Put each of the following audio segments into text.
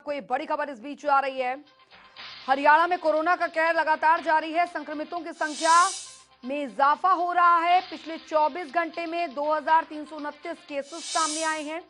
कोई बड़ी खबर इस बीच आ रही है। हरियाणा में कोरोना का कहर लगातार जारी है। संक्रमितों की संख्या में इजाफा हो रहा है। पिछले 24 घंटे में 2329 केसेस सामने आए हैं।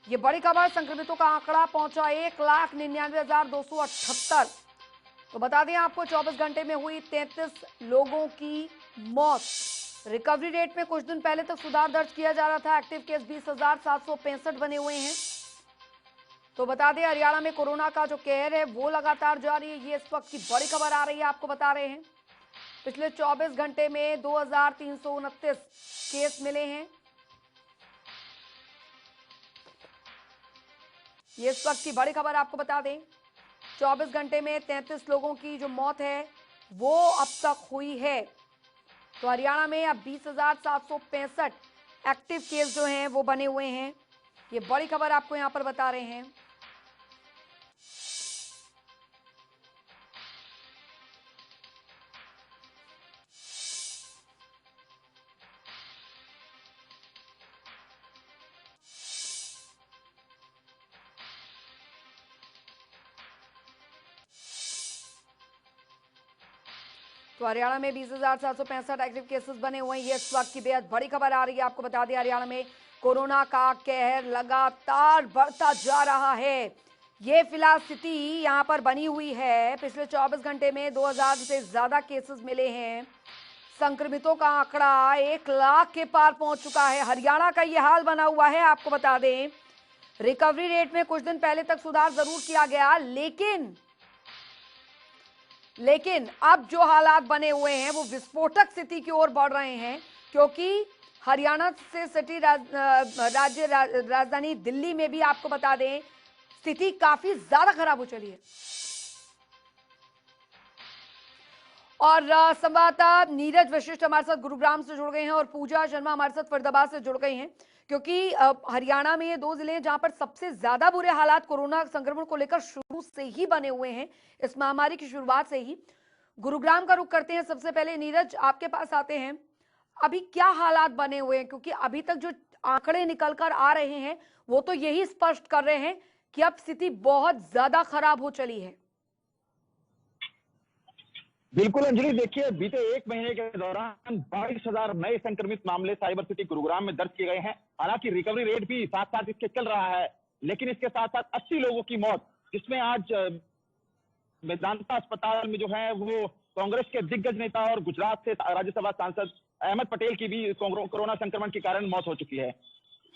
ये बड़ी खबर। संक्रमितों का आंकड़ा पहुंचा 1,99,278। तो बता दें आपको 24 घंटे में हुई 33 लोगों की मौत। रिकवरी रेट में कुछ दिन पहले तक सुधार दर्ज किया जा रहा था। एक्टिव केस 20,765 बने हुए हैं। तो बता दें हरियाणा में कोरोना का जो कहर है वो लगातार जारी है। ये इस वक्त की बड़ी खबर आ रही है, आपको बता रहे हैं। पिछले 24 घंटे में 2329 केस मिले हैं। ये इस वक्त की बड़ी खबर आपको बता दें। 24 घंटे में 33 लोगों की जो मौत है वो अब तक हुई है। तो हरियाणा में अब 20,765 एक्टिव केस जो हैं वो बने हुए हैं। ये बड़ी खबर आपको यहां पर बता रहे हैं। तो हरियाणा में 20,765 एक्टिव केसेस बने हुए हैं। ये इस वक्त की बेहद बड़ी खबर आ रही है। आपको बता दें हरियाणा में कोरोना का कहर लगातार बढ़ता जा रहा है। ये फिलहाल स्थिति यहां पर बनी हुई है। पिछले 24 घंटे में 2,000 से ज्यादा केसेस मिले हैं। संक्रमितों का आंकड़ा 1 लाख के पार पहुंच चुका है। हरियाणा का ये हाल बना हुआ है। आपको बता दें रिकवरी रेट में कुछ दिन पहले तक सुधार जरूर किया गया, लेकिन अब जो हालात बने हुए हैं वो विस्फोटक स्थिति की ओर बढ़ रहे हैं, क्योंकि हरियाणा से सटी राज्य राजधानी दिल्ली में भी आपको बता दें स्थिति काफी ज्यादा खराब हो चली है। और संवाददाता नीरज वशिष्ठ हमारे साथ गुरुग्राम से जुड़ गए हैं और पूजा शर्मा हमारे साथ फरीदाबाद से जुड़ गई हैं, क्योंकि हरियाणा में ये दो जिले हैं जहां पर सबसे ज्यादा बुरे हालात कोरोना संक्रमण को लेकर शुरू से ही बने हुए हैं, इस महामारी की शुरुआत से ही। गुरुग्राम का रुख करते हैं। सबसे पहले नीरज आपके पास आते हैं। अभी क्या हालात बने हुए हैं, क्योंकि अभी तक जो आंकड़े निकल कर आ रहे हैं वो तो यही स्पष्ट कर रहे हैं कि अब स्थिति बहुत ज्यादा खराब हो चली है। बिल्कुल अंजलि, देखिए बीते 1 महीने के दौरान 22,000 नए संक्रमित मामले साइबर सिटी गुरुग्राम में दर्ज किए गए हैं। हालांकि रिकवरी रेट भी साथ साथ इसके चल रहा है, लेकिन इसके साथ साथ 80 लोगों की मौत, जिसमें आज मेदांता अस्पताल में जो है वो कांग्रेस के दिग्गज नेता और गुजरात से राज्यसभा सांसद अहमद पटेल की भी कोरोना संक्रमण के कारण मौत हो चुकी है।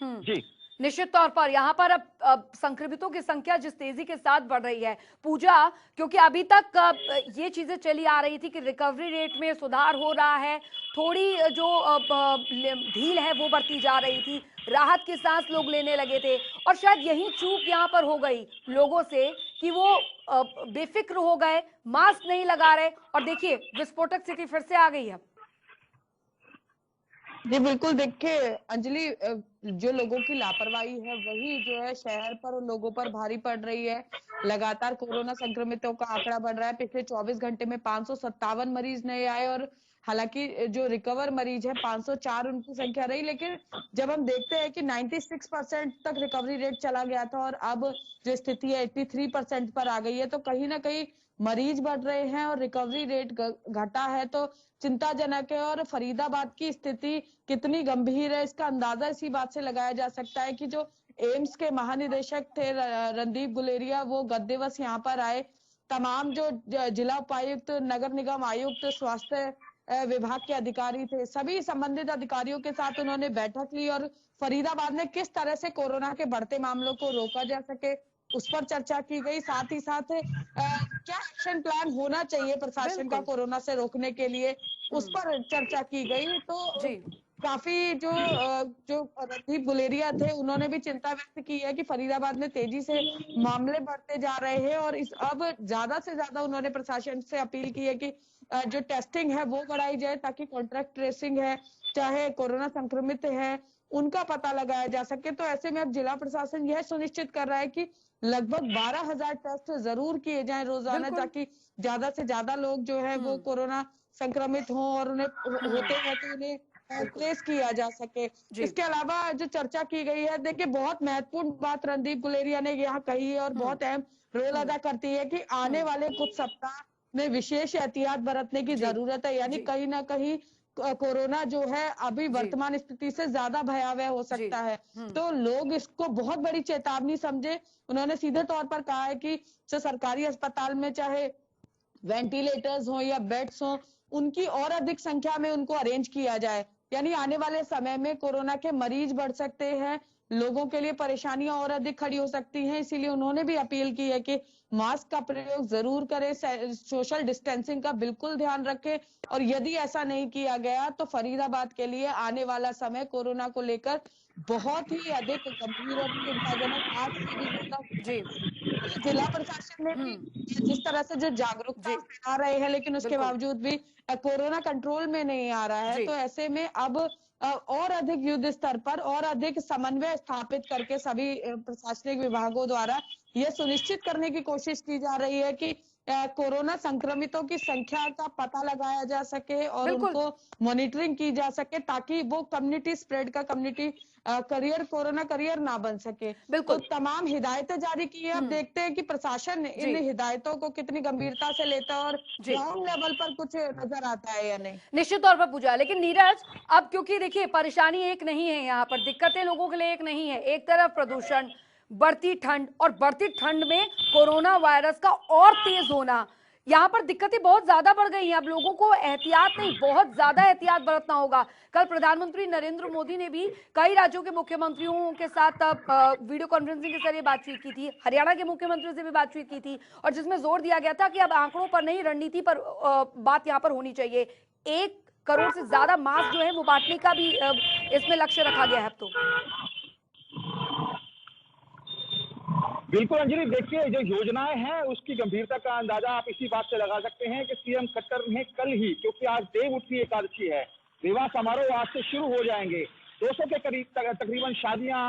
जी निश्चित तौर पर यहाँ पर अब संक्रमितों की संख्या जिस तेजी के साथ बढ़ रही है पूजा, क्योंकि अभी तक ये चीजें चली आ रही थी कि रिकवरी रेट में सुधार हो रहा है, थोड़ी जो ढील है वो बढ़ती जा रही थी, राहत की सांस लोग लेने लगे थे, और शायद यही चूक यहाँ पर हो गई लोगों से कि वो बेफिक्र हो गए, मास्क नहीं लगा रहे, और देखिए विस्फोटक स्थिति फिर से आ गई है। जी बिल्कुल, देखिए अंजलि, जो लोगों की लापरवाही है वही जो है शहर पर और लोगों पर भारी पड़ रही है। लगातार कोरोना संक्रमितों का आंकड़ा बढ़ रहा है। पिछले 24 घंटे में 557 मरीज नए आए और हालांकि जो रिकवर मरीज है 504 उनकी संख्या रही, लेकिन जब हम देखते हैं कि 96% तक रिकवरी रेट चला गया था और अब जो स्थिति है 83% पर आ गई है, तो कहीं ना कहीं मरीज बढ़ रहे हैं और रिकवरी रेट घटा है, तो चिंताजनक है। और फरीदाबाद की स्थिति कितनी गंभीर है इसका अंदाजा इसी बात से लगाया जा सकता है कि जो एम्स के महानिदेशक थे रणदीप गुलेरिया, वो गत दिवस यहाँ पर आए। तमाम जो जिला उपायुक्त, नगर निगम आयुक्त, स्वास्थ्य विभाग के अधिकारी थे, सभी संबंधित अधिकारियों के साथ उन्होंने बैठक ली और फरीदाबाद में किस तरह से कोरोना के बढ़ते मामलों को रोका जा सके उस पर चर्चा की गई। साथ ही साथ क्या एक्शन प्लान होना चाहिए प्रशासन का कोरोना से रोकने के लिए, उस पर चर्चा की गई। तो काफी जो रणदीप गुलेरिया थे उन्होंने भी चिंता व्यक्त की है कि फरीदाबाद में तेजी से मामले बढ़ते जा रहे हैं और अब ज्यादा से ज्यादा उन्होंने प्रशासन से अपील की है कि जो टेस्टिंग है वो बढ़ाई जाए, ताकि कॉन्ट्रैक्ट ट्रेसिंग है, चाहे कोरोना संक्रमित है, उनका पता लगाया जा सके। तो ऐसे में अब जिला प्रशासन यह सुनिश्चित कर रहा है कि लगभग 12,000 टेस्ट जरूर किए जाएं रोजाना, ताकि ज्यादा से ज्यादा लोग जो है वो कोरोना संक्रमित हों और उन्हें होते हैं तो उन्हें ट्रेस किया जा सके। जी। इसके अलावा जो चर्चा की गई है, देखिए बहुत महत्वपूर्ण बात रणदीप गुलेरिया ने यहाँ कही है और बहुत अहम रोल अदा करती है कि आने वाले कुछ सप्ताह में विशेष एहतियात बरतने की जी, जरूरत है। यानी जी, कहीं ना कहीं कोरोना जो है अभी जी, वर्तमान स्थिति से ज्यादा भयावह हो जी। सकता है। हुँ, तो लोग इसको बहुत बड़ी चेतावनी समझे। उन्होंने सीधे तौर पर कहा है कि जो सरकारी अस्पताल में चाहे वेंटिलेटर्स हो या बेड्स हो, उनकी और अधिक संख्या में उनको अरेंज किया जाए। यानी आने वाले समय में कोरोना के मरीज बढ़ सकते हैं, लोगों के लिए परेशानियां और अधिक खड़ी हो सकती हैं। इसीलिए उन्होंने भी अपील की है कि मास्क का प्रयोग जरूर करें, सोशल डिस्टेंसिंग का बिल्कुल ध्यान रखें और यदि ऐसा नहीं किया गया तो फरीदाबाद के लिए आने वाला समय कोरोना को लेकर बहुत ही अधिक गंभीर और चिंताजनक आज से भी ज्यादा। जी। जिला प्रशासन ने भी हुँ, जिस तरह से जो जागरूकता जी, फैला रहे हैं, लेकिन उसके बिल्कुल। बावजूद भी कोरोना कंट्रोल में नहीं आ रहा है। जी। तो ऐसे में अब और अधिक युद्ध स्तर पर और अधिक समन्वय स्थापित करके सभी प्रशासनिक विभागों द्वारा यह सुनिश्चित करने की कोशिश की जा रही है कि कोरोना संक्रमितों की संख्या का पता लगाया जा सके और बिल्कुल, उनको मॉनिटरिंग की जा सके, ताकि वो कम्युनिटी स्प्रेड का कम्युनिटी करियर, कोरोना करियर ना बन सके। तो बिल्कुल। तमाम हिदायतें जारी की हैं। अब हुँ, देखते हैं कि प्रशासन इन जी, हिदायतों को कितनी गंभीरता से लेता है और जी। ग्राउंड लेवल पर कुछ नजर आता है या नहीं। निश्चित तौर पर पूजा, लेकिन नीरज, अब क्योंकि देखिए परेशानी एक नहीं है, यहाँ पर दिक्कतें लोगों के लिए एक नहीं है। एक तरफ प्रदूषण, बढ़ती ठंड और बढ़ती ठंड में कोरोना वायरस का और तेज होना, यहाँ पर दिक्कतें बहुत ज्यादा बढ़ गई हैं। अब लोगों को एहतियात नहीं, बहुत ज्यादा एहतियात बरतना होगा। कल प्रधानमंत्री नरेंद्र मोदी ने भी कई राज्यों के मुख्यमंत्रियों के साथ वीडियो कॉन्फ्रेंसिंग के जरिए बातचीत की थी, हरियाणा के मुख्यमंत्री से भी बातचीत की थी और जिसमें जोर दिया गया था कि अब आंकड़ों पर नहीं, रणनीति पर बात यहाँ पर होनी चाहिए। 1 करोड़ से ज्यादा मास्क जो है वो बांटने का भी इसमें लक्ष्य रखा गया है अब तो। बिल्कुल अंजलि, देखिए जो योजनाएं हैं उसकी गंभीरता का अंदाजा आप इसी बात से लगा सकते हैं कि सीएम खट्टर ने कल ही, क्योंकि आज देवउठनी एकादशी है, विवाह समारोह आज से शुरू हो जाएंगे। 200 के करीब तकरीबन शादियां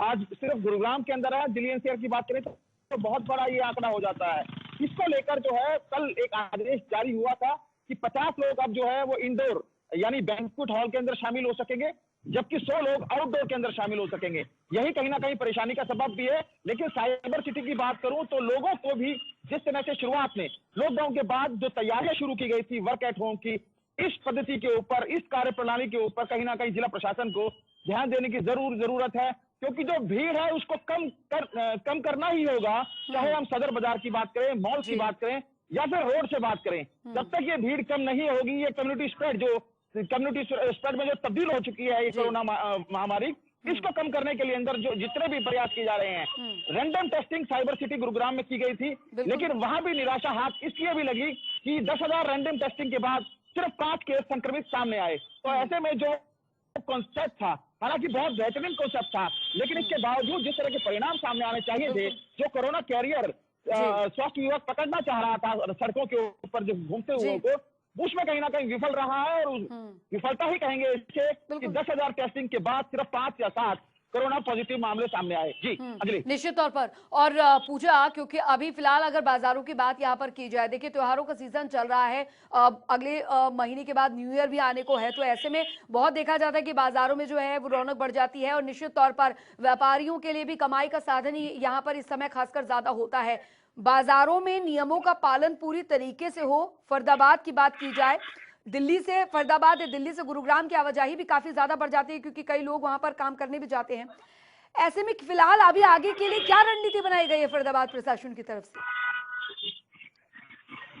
आज सिर्फ गुरुग्राम के अंदर है। दिल्ली एनसीआर की बात करें तो बहुत बड़ा ये आंकड़ा हो जाता है। इसको लेकर जो है कल एक आदेश जारी हुआ था कि 50 लोग अब जो है वो इंडोर यानी बैंक्वेट हॉल के अंदर शामिल हो सकेंगे, जबकि 100 लोग आउटडोर के अंदर शामिल हो सकेंगे। यही कहीं ना कहीं परेशानी का सबब भी है। लेकिन साइबर सिटी की बात करूं तो लोगों को भी जिस तरह से शुरुआत में लॉकडाउन के बाद जो तैयारियां शुरू की गई थी वर्क एट होम की, इस पद्धति के ऊपर, इस कार्य प्रणाली के ऊपर कहीं ना कहीं जिला प्रशासन को ध्यान देने की जरूरत है, क्योंकि जो भीड़ है उसको कम करना ही होगा। चाहे हम सदर बाजार की बात करें, मॉल की बात करें या फिर रोड से बात करें, जब तक ये भीड़ कम नहीं होगी, ये कम्युनिटी स्प्रेड में जो तब्दील हो चुकी है ये कोरोना महामारी, इसको कम करने के लिए अंदर जो जितने भी प्रयास किए जा रहे हैं। Random testing cyber city Gurugram में की गई थी, लेकिन वहां भी निराशा हाथ इसलिए भी लगी कि 10,000 रैंडम टेस्टिंग के बाद सिर्फ 5 केस संक्रमित सामने आए। तो ऐसे में जो कॉन्सेप्ट था, हालांकि बहुत बेहतरीन कॉन्सेप्ट था, लेकिन इसके बावजूद जिस तरह के परिणाम सामने आने चाहिए थे, जो कोरोना कैरियर स्वास्थ्य विभाग पकड़ना चाह रहा था सड़कों के ऊपर जो घूमते हुए को, उसमें कहीं ना कहीं विफल रहा है। और विफलता ही कहेंगे इससे कि 10,000 टेस्टिंग के बाद सिर्फ 5 या 7 कोरोना पॉजिटिव मामले सामने आए। जी अगली निश्चित तौर पर। और पूजा, क्योंकि अभी फिलहाल अगर बाजारों की बात यहाँ पर की जाए, देखिए त्योहारों का सीजन चल रहा है, अगले महीने के बाद न्यू ईयर भी आने को है, तो ऐसे में बहुत देखा जाता है कि बाजारों में जो है वो रौनक बढ़ जाती है और निश्चित तौर पर व्यापारियों के लिए भी कमाई का साधन ही यहाँ पर इस समय खासकर ज्यादा होता है। बाजारों में नियमों का पालन पूरी तरीके से हो। फरीदाबाद की बात की जाए, दिल्ली से फरीदाबाद या दिल्ली से गुरुग्राम की आवाजाही भी काफी ज्यादा बढ़ जाती है, क्योंकि कई लोग वहां पर काम करने भी जाते हैं। ऐसे में फिलहाल अभी आगे के लिए क्या रणनीति बनाई गई है फरीदाबाद प्रशासन की तरफ से?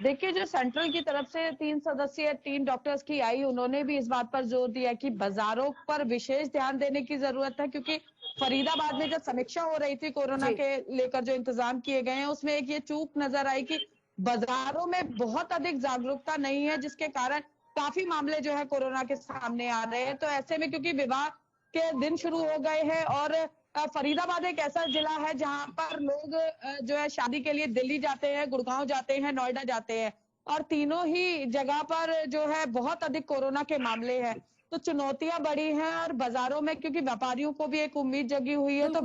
देखिए, जो सेंट्रल की तरफ से 3 सदस्यीय टीम डॉक्टर्स की आई, उन्होंने भी इस बात पर जोर दिया कि बाजारों पर विशेष ध्यान देने की जरूरत है, क्योंकि फरीदाबाद में जब समीक्षा हो रही थी कोरोना के लेकर जो इंतजाम किए गए हैं, उसमें एक ये चूक नजर आई कि बाजारों में बहुत अधिक जागरूकता नहीं है, जिसके कारण काफी मामले जो है कोरोना के सामने आ रहे हैं। तो ऐसे में क्योंकि विवाह के दिन शुरू हो गए हैं और फरीदाबाद एक ऐसा जिला है जहां पर लोग जो है शादी के लिए दिल्ली जाते हैं, गुड़गांव जाते हैं, नोएडा जाते हैं, और तीनों ही जगह पर जो है बहुत अधिक कोरोना के मामले हैं। तो चुनौतियां बढ़ी हैं और बाजारों में क्योंकि व्यापारियों को भी एक उम्मीद जगी हुई है, तो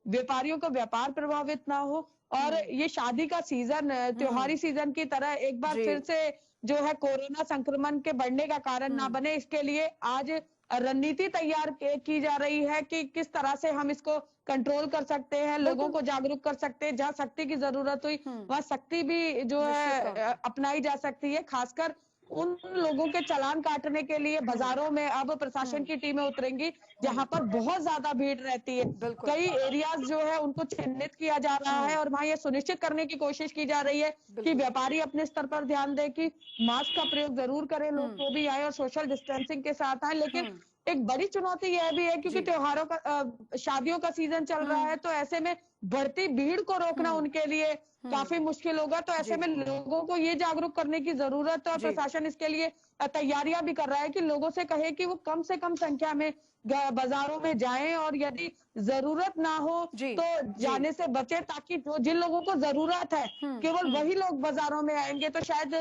व्यापारियों का व्यापार प्रभावित ना हो और ये शादी का सीजन, त्योहारी सीजन की तरह एक बार जी। फिर से जो है कोरोना संक्रमण के बढ़ने का कारण ना बने, इसके लिए आज रणनीति तैयार की जा रही है कि किस तरह से हम इसको कंट्रोल कर सकते हैं, लोगों को जागरूक कर सकते हैं। जहाँ सख्ती की जरूरत हुई वहाँ सख्ती भी जो निश्चित है तौर पे। अपनाई जा सकती है। खासकर उन लोगों के चालान काटने के लिए बाजारों में अब प्रशासन की टीमें उतरेंगी जहां पर बहुत ज्यादा भीड़ रहती है। बिल्कुल। कई एरियाज जो है उनको चिन्हित किया जा रहा है और वहां ये सुनिश्चित करने की कोशिश की जा रही है कि बिल्कुल। व्यापारी अपने स्तर पर ध्यान दें कि मास्क का प्रयोग जरूर करें, लोग जो भी आए और सोशल डिस्टेंसिंग के साथ आए। लेकिन एक बड़ी चुनौती यह भी है क्योंकि जी। त्योहारों का शादियों का सीजन चल रहा है, तो ऐसे में बढ़ती भीड़ को रोकना उनके लिए काफी मुश्किल होगा। तो ऐसे में लोगों को ये जागरूक करने की जरूरत है और जी। प्रशासन इसके लिए तैयारियां भी कर रहा है कि लोगों से कहे कि वो कम से कम संख्या में बाजारों में जाएं और यदि जरूरत ना हो जी। तो जाने से बचे, ताकि जो जिन लोगों को जरूरत है केवल वही लोग बाजारों में आएंगे। तो शायद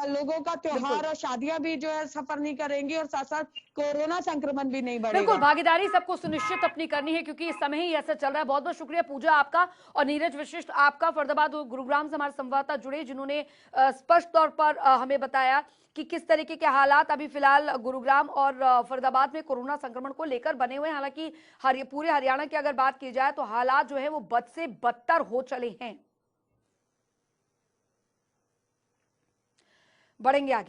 लोगों का त्योहार और शादियां भी जो है सफर नहीं करेंगी और साथ साथ कोरोना संक्रमण भी नहीं बिल्कुल, बढ़ेगा। भागीदारी सबको सुनिश्चित अपनी करनी है क्योंकि इस समय ही ऐसा चल रहा है। बहुत बहुत शुक्रिया पूजा आपका और नीरज वशिष्ठ आपका, फरीदाबाद और गुरुग्राम से हमारे संवाददाता जुड़े जिन्होंने स्पष्ट तौर पर हमें बताया कि किस तरीके के हालात अभी फिलहाल गुरुग्राम और फरीदाबाद में कोरोना संक्रमण को लेकर बने हुए हैं। हालांकि पूरे हरियाणा की अगर बात की जाए तो हालात जो है वो बद से बदतर हो चले हैं। बढ़ेंगे आगे।